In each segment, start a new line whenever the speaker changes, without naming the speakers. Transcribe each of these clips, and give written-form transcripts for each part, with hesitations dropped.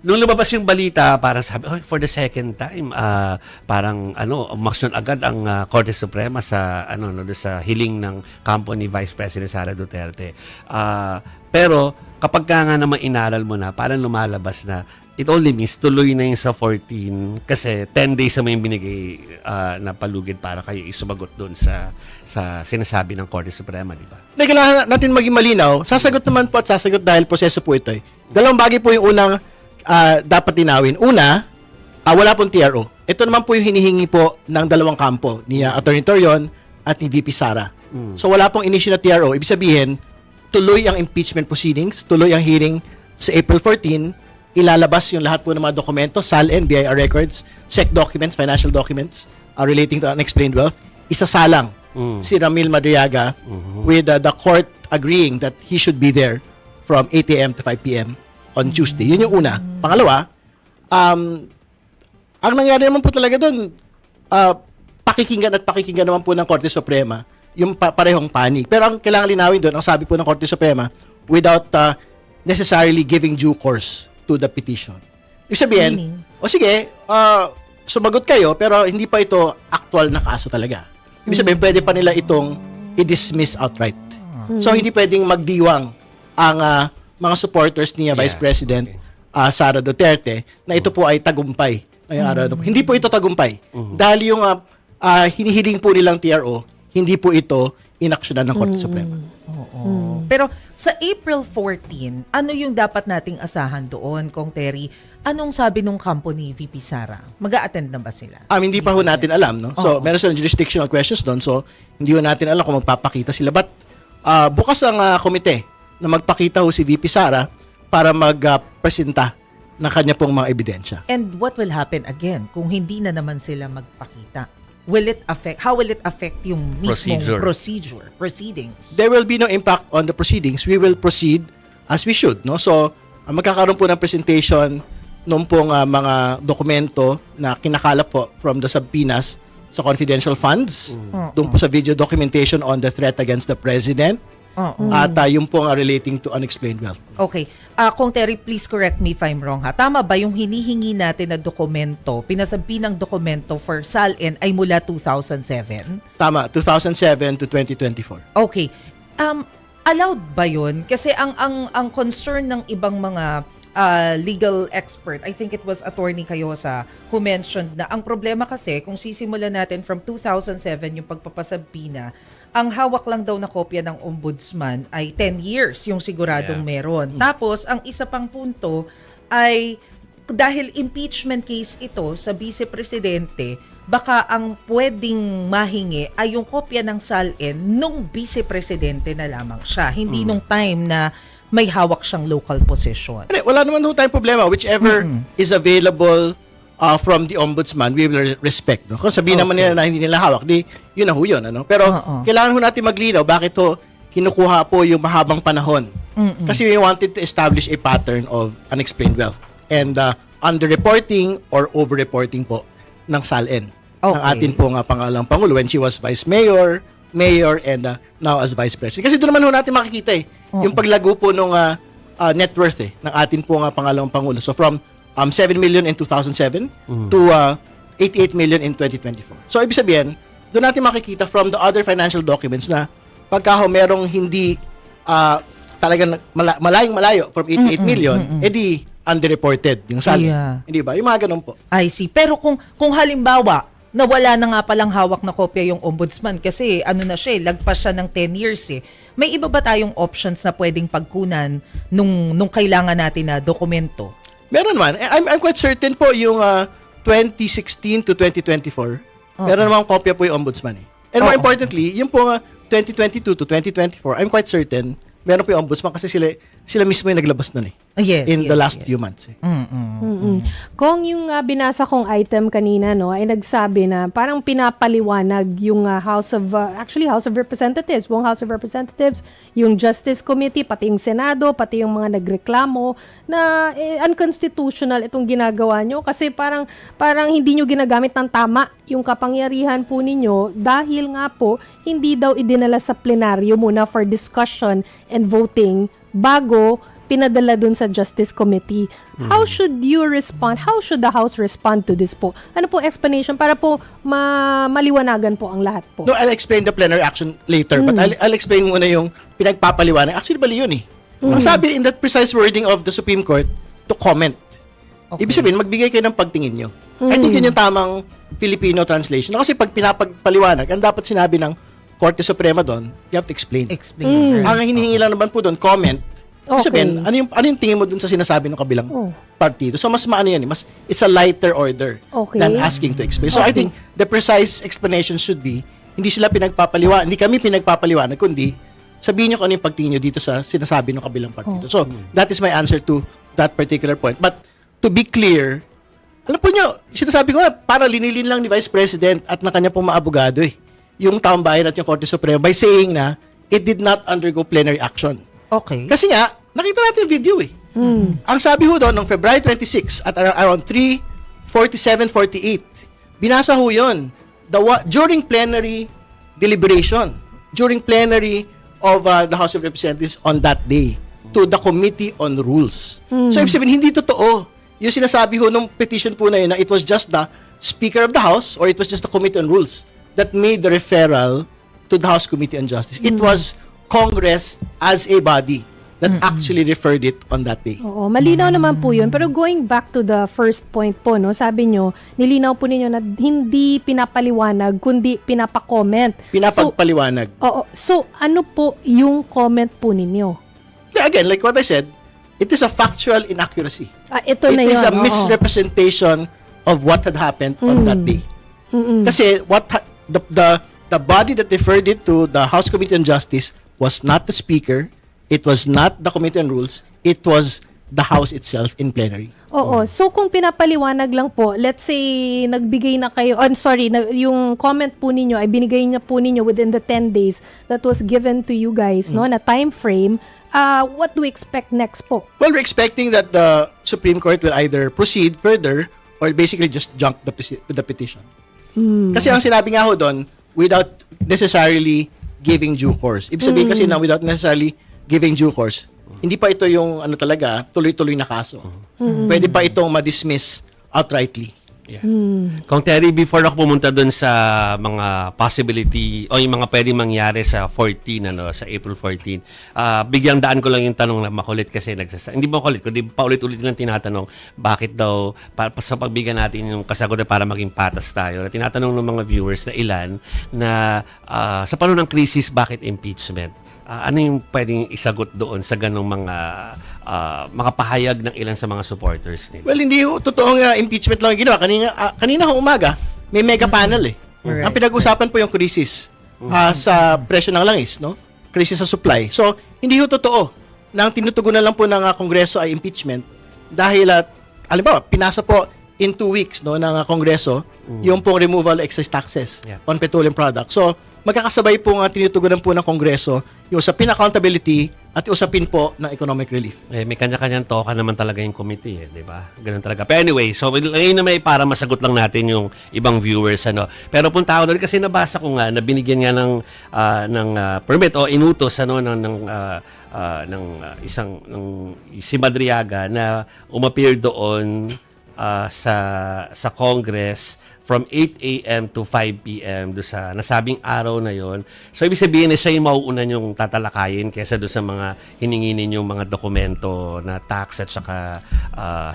Nung lumabas yung balita, parang sabi, oh, for the second time, parang umaksyon agad ang Korte Suprema sa sa hiling ng kampo ni Vice President Sara Duterte. Pero kapag nga naman inaral mo na, parang lumalabas na it only means tuloy na yung sa 14 kasi 10 days na may binigay na palugid para kayo isumagot doon sa sinasabi ng Korte Suprema, di ba?
Kailangan natin maging malinaw. Sasagot naman po at sasagot dahil proseso po ito. Dalawang bagay po yung unang dapat tinawin. Una, wala pong TRO. Ito naman po yung hinihingi po ng dalawang kampo, ni Atty. Torion at ni VP Sara. So wala pong initial na TRO. Ibig sabihin, tuloy ang impeachment proceedings, tuloy ang hearing sa April 14, ilalabas yung lahat po ng mga dokumento, SALN, BIR records, SEC documents, financial documents relating to unexplained wealth. Isasalang si Ramil Madriaga with the court agreeing that he should be there from 8 a.m. to 5 p.m. on Tuesday. Yun yung una. Pangalawa, ang nangyari naman po talaga doon, pakikinggan naman po ng Korte Suprema yung parehong panig. Pero ang kailangan linawin doon, ang sabi po ng Korte Suprema, without necessarily giving due course to the petition. Ibig sabihin, o sige, sumagot kayo, pero hindi pa ito actual na kaso talaga. Ibig sabihin, pwede pa nila itong i-dismiss outright. So, hindi pwedeng magdiwang ang mga supporters niya, Vice President Sara Duterte, na ito po ay tagumpay. Hindi po ito tagumpay. Dahil yung hinihiling po nilang TRO, hindi po ito inaksyonan ng Korte Suprema.
Pero sa April 14, ano yung dapat nating asahan doon, Kong Terry? Anong sabi nung kampo ni VP Sara? Mag-a-attend na ba sila?
Hindi pa ho natin alam. No? So, meron silang jurisdictional questions doon. So, hindi ho natin alam kung magpapakita sila. But, bukas ang komite na magpakita ho si VP Sara para magpresenta ng kanya pong mga ebidensya.
And what will happen again kung hindi na naman sila magpakita? How will it affect yung mismong proceedings?
There will be no impact on the proceedings. We will proceed as we should. No? So, magkakaroon po ng presentation nung pong mga dokumento na kinakalap po from the subpoenas sa confidential funds, doon po sa video documentation on the threat against the President, at yung pong relating to unexplained wealth.
Okay. Kong Terry, please correct me if I'm wrong ha. Tama ba yung hinihingi natin na dokumento, pinasabi ng dokumento for SALN ay mula 2007?
Tama, 2007 to 2024.
Okay. Allowed ba yun? Kasi ang concern ng ibang mga legal expert, I think it was Attorney Cayosa who mentioned na ang problema kasi kung sisimulan natin from 2007 yung pagpapasabina, ang hawak lang daw na kopya ng ombudsman ay 10 years yung siguradong meron. Tapos, ang isa pang punto ay dahil impeachment case ito sa vice-presidente, baka ang pwedeng mahingi ay yung kopya ng SALN nung vice-presidente na lamang siya. Hindi nung time na may hawak siyang local position.
Wala naman ho tayong problema. Whichever is available from the ombudsman, we will respect. No? Kung sabihin naman nila na hindi nila hawak, di yun na ho yun. Ano? Pero kailangan ho natin maglinaw bakit ho kinukuha po yung mahabang panahon. Kasi we wanted to establish a pattern of unexplained wealth. And underreporting or overreporting po ng SALN. Ng atin po nga pangalang Pangulo when she was Vice Mayor, and now as Vice President. Kasi doon naman ho natin makikita yung paglago po ng net worth ng atin po nga pangalang Pangulo. So from 7 million in 2007 to 88 million in 2024. So ibig sabihin, doon natin makikita from the other financial documents na pagka merong hindi talagang malayong-malayo from 88 million, edi underreported yung salary. Hindi ba? Yung mga ganun po.
I see. Pero kung halimbawa, nawala na nga palang hawak na kopya yung ombudsman kasi na siya, lagpas siya ng 10 years May iba ba tayong options na pwedeng pagkunan nung kailangan natin na dokumento?
Meron naman. I'm quite certain po yung 2016 to 2024, meron naman kopya po yung ombudsman And more importantly, yung po 2022 to 2024, I'm quite certain meron po yung ombudsman kasi sila mismo yung naglabas nun in the last few months.
Kung yung binasa kong item kanina ay nagsabi na parang pinapaliwanag yung House of Representatives, buong House of Representatives, yung Justice Committee, pati yung Senado, pati yung mga nagreklamo na unconstitutional itong ginagawa nyo kasi parang hindi nyo ginagamit ng tama yung kapangyarihan po ninyo dahil nga po hindi daw idinala sa plenaryo muna for discussion and voting bago pinadala dun sa Justice Committee. How should you respond? How should the House respond to this po? Ano po explanation para po maliwanagan po ang lahat po?
No, I'll explain the plenary action later, but I'll explain muna yung pinagpapaliwanag. Actually, bali yun eh. Ang sabi in that precise wording of the Supreme Court, to comment.
Okay.
Ibig sabihin, magbigay kayo ng pagtingin nyo. I think yun yung tamang Filipino translation. Kasi pag pinapagpaliwanag, ang dapat sinabi ng Korte Suprema doon, you have to explain.
Explain. Right.
Ang hinihingi lang naman po doon, comment. Ibig
Okay.
sabihin, ano yung tingin mo doon sa sinasabi ng kabilang partido? So, mas maano yan, it's a lighter order
Okay.
than asking to explain. So, I think the precise explanation should be, hindi sila pinagpapaliwanag, hindi kami pinagpapaliwanag, kundi sabihin nyo kung ano yung pagtingin nyo dito sa sinasabi ng kabilang partido. So, that is my answer to that particular point. But, to be clear, alam po nyo, sinasabi ko nga, para linilin lang ni Vice President at ng kanya pong maabogado yung taong bayan at yung Korte Suprema by saying na it did not undergo plenary action.
Okay.
Kasi nga, nakita natin yung video Ang sabi ho doon, noong February 26 at around 3:47-48, binasa ho yun. During plenary deliberation, during plenary of the House of Representatives on that day, to the Committee on Rules. So, ibig sabihin, hindi totoo. Yung sinasabi ho nung petition po na yun na it was just the Speaker of the House or it was just the Committee on Rules that made the referral to the House Committee on Justice. It was Congress as a body that actually referred it on that day.
Oo, malinaw naman po yun. Pero going back to the first point po, no, sabi nyo, nilinaw po ninyo na hindi pinapaliwanag, kundi pinapa-comment.
Pinapagpaliwanag.
So, ano po yung comment po ninyo?
Again, like what I said, it is a factual inaccuracy.
Ito na
It
yun.
is a
oo.
misrepresentation of what had happened on that day. Kasi the body that referred it to the House Committee on Justice was not the Speaker, it was not the Committee on Rules, it was the House itself in plenary.
Oo. So, kung pinapaliwanag lang po, let's say, nagbigay na kayo, yung comment po ninyo ay binigay na po ninyo within the 10 days that was given to you guys, no, na time frame, what do we expect next po?
Well, we're expecting that the Supreme Court will either proceed further or basically just junk the petition. Kasi ang sinabi nga ho doon, without necessarily giving due course. Ibig sabihin kasi na without necessarily giving due course, hindi pa ito yung tuloy-tuloy na kaso. Pwede pa itong ma-dismiss outrightly.
Yeah. Kung Terry, before ako pumunta doon sa mga possibility o yung mga pwedeng mangyari sa 14, sa April 14, bigyang daan ko lang yung tanong na makulit kasi hindi makulit, kundi paulit-ulit lang tinatanong bakit daw, sa pagbigyan natin yung kasagutan para maging patas tayo. Tinatanong ng mga viewers na ilan na sa panahon ng krisis, bakit impeachment? Ano yung pwedeng isagot doon sa ganong mga pahayag ng ilan sa mga supporters nila?
Well, hindi ho, totoong impeachment lang yung ginawa. Kanina ho umaga, may mega panel
Right.
Ang pinag-usapan po yung krisis sa presyo ng langis, no? Krisis sa supply. So, hindi ho totoo na ang tinutugunan lang po ng Kongreso ay impeachment dahil alimbawa, pinasa po in 2 weeks no ng Kongreso yung pong removal of excise taxes on petroleum products. So, magkakasabay po nga tinutugunan po ng Kongreso yung usapin accountability at usapin po ng economic relief.
May kanya-kanyang toka naman talaga yung committee, di ba? Ganun talaga. Pero anyway, so ngayon na may para masagot lang natin yung ibang viewers, Pero punta ako doon kasi nabasa ko nga na binigyan nga ng permit o inutos ng si Madriaga na umappear doon sa Congress from 8 a.m. to 5 p.m. do sa nasabing araw na yon. So, ibig sabihin na siya yung mauunan yung tatalakayin kesa do sa mga hiningi ninyong mga dokumento na tax at saka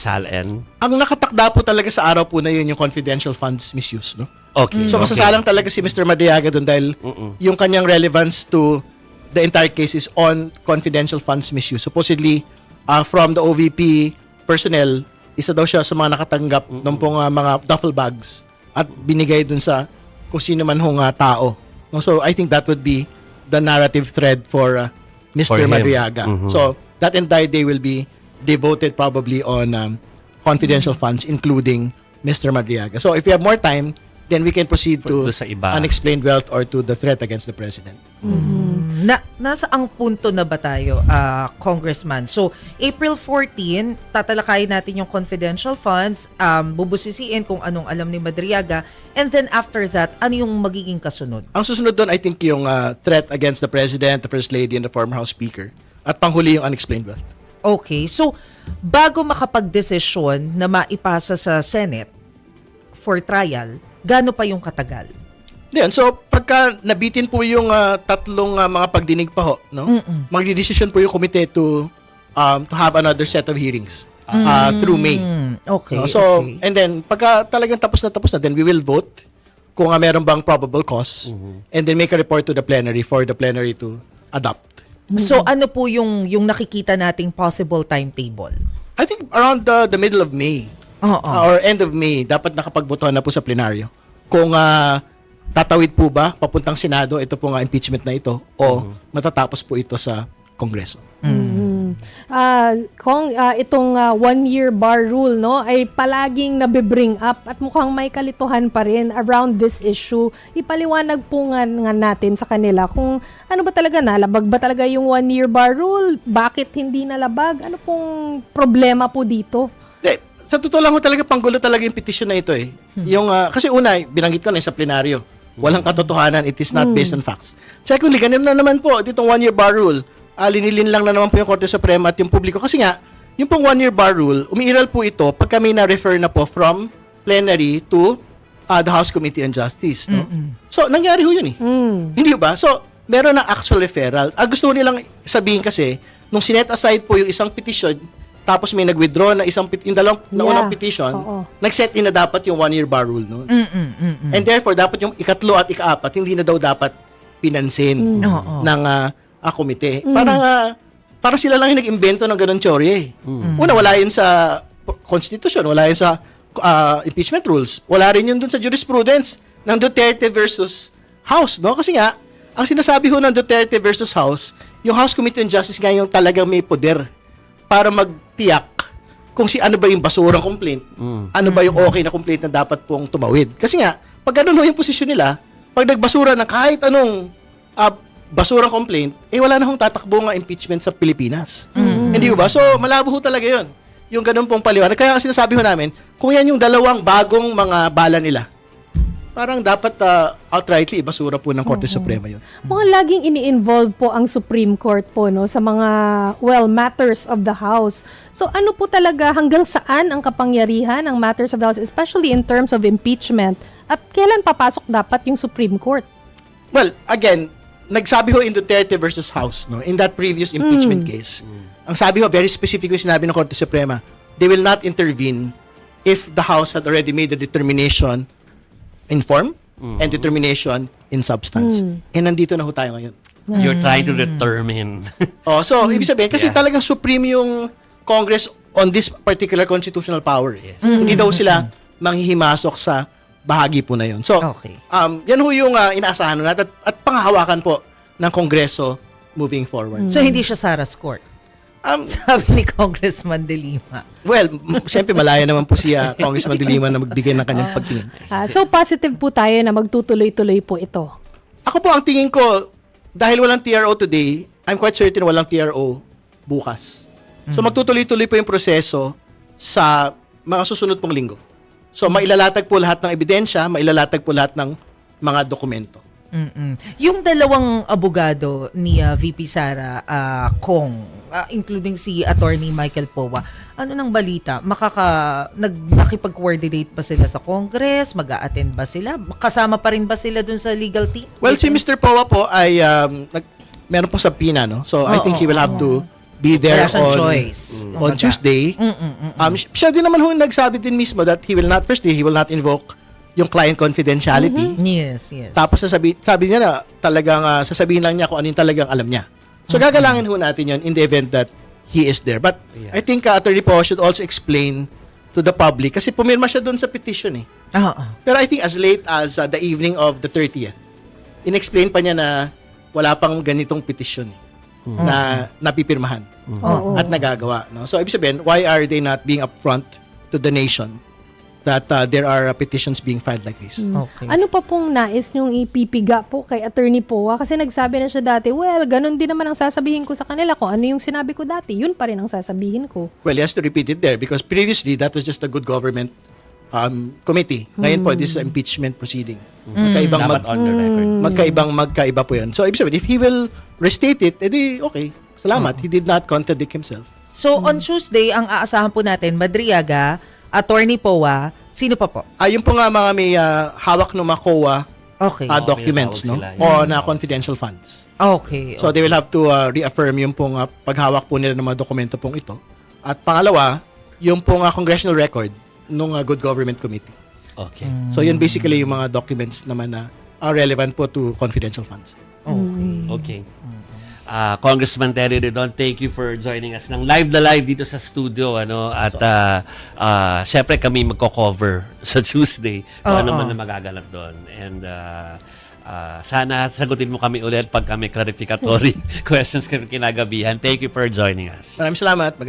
SALN.
Ang nakatakda po talaga sa araw po na yun yung confidential funds misuse, no?
Okay.
So, masasalang talaga si Mr. Madriaga doon dahil yung kanyang relevance to the entire case is on confidential funds misuse. Supposedly, from the OVP personnel, isa daw siya sa mga nakatanggap ng pong mga duffel bags at binigay dun sa kung sino man hong tao. So, I think that would be the narrative thread for Mr.
For him.
Madriaga. So, that entire day will be devoted probably on confidential funds, including Mr. Madriaga. So, if we have more time, then we can proceed to
Doon sa iba.
unexplained wealth or to the threat against the president.
Nasa ang punto na ba tayo, Congressman? So, April 14, tatalakayin natin yung confidential funds, bubusisiin kung anong alam ni Madriaga, and then after that, ano yung magiging kasunod?
Ang susunod doon, I think, yung threat against the president, the first lady, and the former House Speaker. At panghuli yung unexplained wealth.
Okay. So, bago makapagdesisyon na maipasa sa Senate for trial, gaano pa yung katagal?
Yan. So, pagka nabitin po yung tatlong mga pagdinig pa ho, no? Magdidesisyon po yung komite to have another set of hearings through May.
Okay.
No? So,
okay.
and then, pagka talagang tapos na, then we will vote kung meron bang probable cause and then make a report to the plenary for the plenary to adopt.
So, ano po yung nakikita nating possible timetable?
I think around the middle of May
Oo.
or end of May, dapat nakapagbotohan na po sa plenaryo. Kung tatawid po ba papuntang Senado ito po impeachment na ito o matatapos po ito sa Kongreso.
Kung itong 1-year bar rule, no, ay palaging nabibring up at mukhang may kalituhan pa rin around this issue. Ipaliwanag po nga natin sa kanila kung ano ba talaga, nalabag ba talaga yung 1-year bar rule? Bakit hindi nalabag? Ano pong problema po dito?
Sa totoo lang ho talaga panggulo talaga yung petition na ito eh. Yung kasi una binanggit ko na sa plenaryo. Walang katotohanan, it is not based on facts. Secondly, ganun na naman po ditong 1-year bar rule. Linilin lang na naman po yung Korte Suprema at yung publiko kasi nga yung pong 1-year bar rule, umiiral po ito pag kami na-refer na po from plenary to the House Committee on Justice, no? So nangyari ho yun eh. Hindi ba? So meron na actual referral. Gusto nilang sabihin kasi nung sinet aside po yung isang petition tapos may nag-withdraw na yung dalawang na unang petition, nag-set in na dapat yung 1-year bar rule noon. And therefore, dapat yung ikatlo at ikaapat, hindi na daw dapat pinansin ng komite. Parang sila lang yung nag-imbento ng ganun teorya eh. Una, wala yun sa Constitution, wala yun sa impeachment rules, wala rin yun dun sa jurisprudence ng Duterte versus House, no? Kasi nga, ang sinasabi ho ng Duterte versus House, yung House Committee on Justice nga yung talagang may poder para magtiyak kung ano ba yung basurang complaint, ano ba yung okay na complaint na dapat pong tumawid. Kasi nga, pag ganun ho yung posisyon nila, pag nagbasura ng kahit anong basurang complaint, wala na hong tatakbo nga impeachment sa Pilipinas. Hindi ba? So, malabo ho talaga yun. Yung ganun pong paliwanag. Kaya ang sinasabi ho namin, kung yan yung dalawang bagong mga bala nila, parang dapat outrightly ibasura po ng Korte Suprema yun.
Mga laging ini-involve po ang Supreme Court po, no, sa mga, matters of the House. So ano po talaga, hanggang saan ang kapangyarihan ng matters of the House, especially in terms of impeachment? At kailan papasok dapat yung Supreme Court?
Well, again, nagsabi ho in Duterte versus House, no, in that previous impeachment case, ang sabi ho, very specific yung sinabi ng Korte Suprema, they will not intervene if the House had already made a determination in form and determination in substance. Nandito na ho tayo ngayon.
You're trying to determine.
So, ibig sabihin, kasi talagang supreme yung Congress on this particular constitutional power.
Yes.
Hindi daw sila manghihimasok sa bahagi po na yun. So,
Okay.
yan ho yung inaasahan natin at panghahawakan po ng Kongreso moving forward.
So, hindi siya Sarah's Court. Sabi ni Congressman De Lima.
Well, siyempre malaya naman po siya Congressman De Lima na magbigay ng kanyang pagtingin.
So positive po tayo na magtutuloy-tuloy po ito.
Ako po ang tingin ko, dahil walang TRO today, I'm quite certain walang TRO bukas. So magtutuloy-tuloy po yung proseso sa mga susunod pong linggo. So mailalatag po lahat ng ebidensya, mailalatag po lahat ng mga dokumento.
Yung dalawang abogado ni VP Sara Kong, including si Attorney Michael Powa, ano nang balita? Nakipag-coordinate ba sila sa Congress? Mag-a-attend ba sila? Kasama pa rin ba sila dun sa legal team?
Well, si Mr. Powa po ay meron po subpoena, no? So I think he will have to be there
Wala siyang choice.
on Tuesday. Siya din naman ho nagsabi din mismo that he will not invoke yung client confidentiality.
Yes.
Tapos sabi niya na talagang sasabihin lang niya kung ano yung talagang alam niya. So gagalangin ho natin yun in the event that he is there. But I think Attorney Poe should also explain to the public kasi pumirma siya doon sa petition eh. Pero I think as late as the evening of the 30th, inexplain pa niya na wala pang ganitong petition eh, na napipirmahan at nagagawa. No? So ibig sabihin, why are they not being upfront to the nation that there are petitions being filed like this?
Okay.
Ano pa pong nais niyong ipipiga po kay Attorney Powa? Kasi nagsabi na siya dati, ganun din naman ang sasabihin ko sa kanila. Kung ano yung sinabi ko dati, yun pa rin ang sasabihin ko.
Well, he has to repeat it there because previously that was just a good government committee. Ngayon po, this is impeachment proceeding.
Dapat on the record.
Magkaiba po yun. So, ibig sabihin, if he will restate it, edi okay. Salamat. He did not contradict himself.
So, on Tuesday, ang aasahan po natin, Madriaga, Attorney Poa, sino pa po?
Yung po nga mga may hawak ng MACOA
Okay.
documents,
may
no?
tawag
O
sila,
na confidential funds.
Okay.
So they will have to reaffirm yung pong paghawak po nila ng mga dokumento pong ito. At pangalawa, yung pong congressional record ng Good Government Committee.
Okay.
So yun basically yung mga documents naman na are relevant po to confidential funds.
Okay. Congressman Terry Redon, thank you for joining us ng live na live dito sa studio, ano, at syempre kami magko-cover sa Tuesday kung ano man na magaganap doon. And sana sagutin mo kami ulit pag kami clarificatory questions kami kinagabihan. Thank you for joining us.
Maraming salamat.